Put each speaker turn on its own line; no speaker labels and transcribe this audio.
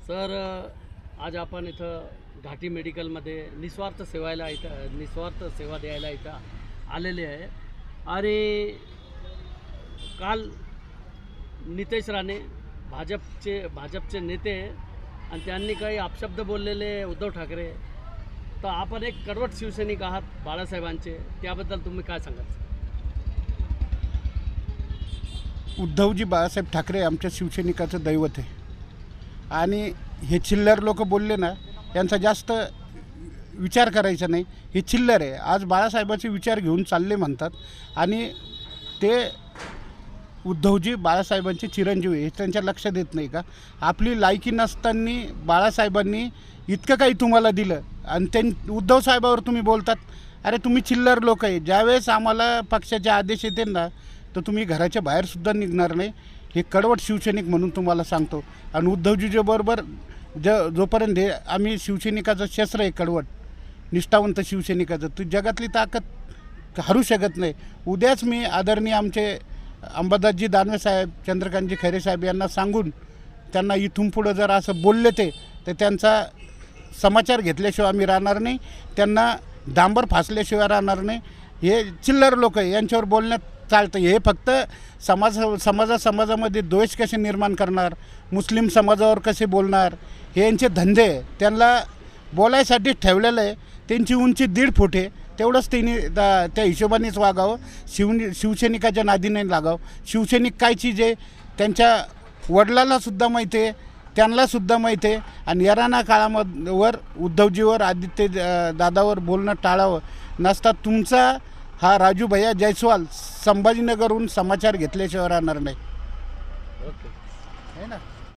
Sir, आज आपण इथं घाटी मेडिकलमध्ये निस्वार्थ सेवा द्यायला इथं आलेले आहे. आणि काल नितेश राणे भाजपचे नेते आणि त्यांनी काही अपशब्द बोललेले उद्धव ठाकरे, तर आपण एक कडवट शिवसैनिक आहात बाळासाहेबांचे, त्याबद्दल तुम्ही काय सांगाल?
उद्धवजी बाळासाहेब ठाकरे आमच्या शिवसैनिकाचं दैवत आहे. आणि हे चिल्लर लोक बोलले ना, यांचा जास्त विचार करायचा नाही. हे चिल्लर आहे. आज बाळासाहेबांचे विचार घेऊन चालले म्हणतात आणि ते उद्धवजी बाळासाहेबांचे चिरंजीव आहे. हे त्यांच्या लक्षात येत नाही का? आपली लायकी नसताना बाळासाहेबांनी इतकं काही तुम्हाला दिलं आणि उद्धव साहेबावर तुम्ही बोलतात. अरे तुम्ही चिल्लर लोक आहे. ज्यावेळेस आम्हाला पक्षाचे आदेश येते ना, तर तुम्ही घराच्या बाहेरसुद्धा निघणार नाही. हे कडवट शिवसैनिक म्हणून तुम्हाला सांगतो. आणि उद्धवजीच्या बरोबर जोपर्यंत हे आम्ही शिवसैनिकाचं शस्त्र आहे, कडवट निष्ठावंत शिवसैनिकाचं, तर जगातली ताकद हरू शकत नाही. उद्याच मी आदरणीय आमचे अंबादासजी दानवे साहेब, चंद्रकांतजी खैरे साहेब यांना सांगून त्यांना इथून पुढं जर असं बोलले तर त्यांचा समाचार घेतल्याशिवाय आम्ही राहणार नाही. त्यांना डांबर फासल्याशिवाय राहणार नाही. हे चिल्लर लोक आहे, यांच्यावर बोलण्यात चालतं. हे फक्त समाजामध्ये द्वेष कसे निर्माण करणार, मुस्लिम समाजावर कसे बोलणार, हे यांचे धंदे आहे. त्यांना बोलायसाठी ठेवलेलं आहे. त्यांची उंची 1.5 फूट आहे. तेवढंच त्यांनी त्या हिशोबानेच वागावं. शिवसैनिकाच्या नादी नाही लागावं. शिवसैनिक काय चीज आहे त्यांच्या वडिलांनासुद्धा माहिती आहे, त्यांनासुद्धा माहिती आहे. आणि येणाऱ्या काळावर उद्धवजीवर, आदित्य दादावर बोलणं टाळावं. नसता तुमचा हा राजू भैया जयस्वाल संभाजीनगरहून समाचार घेतल्याशिवाय राहणार नाही.
ओके.
है ना.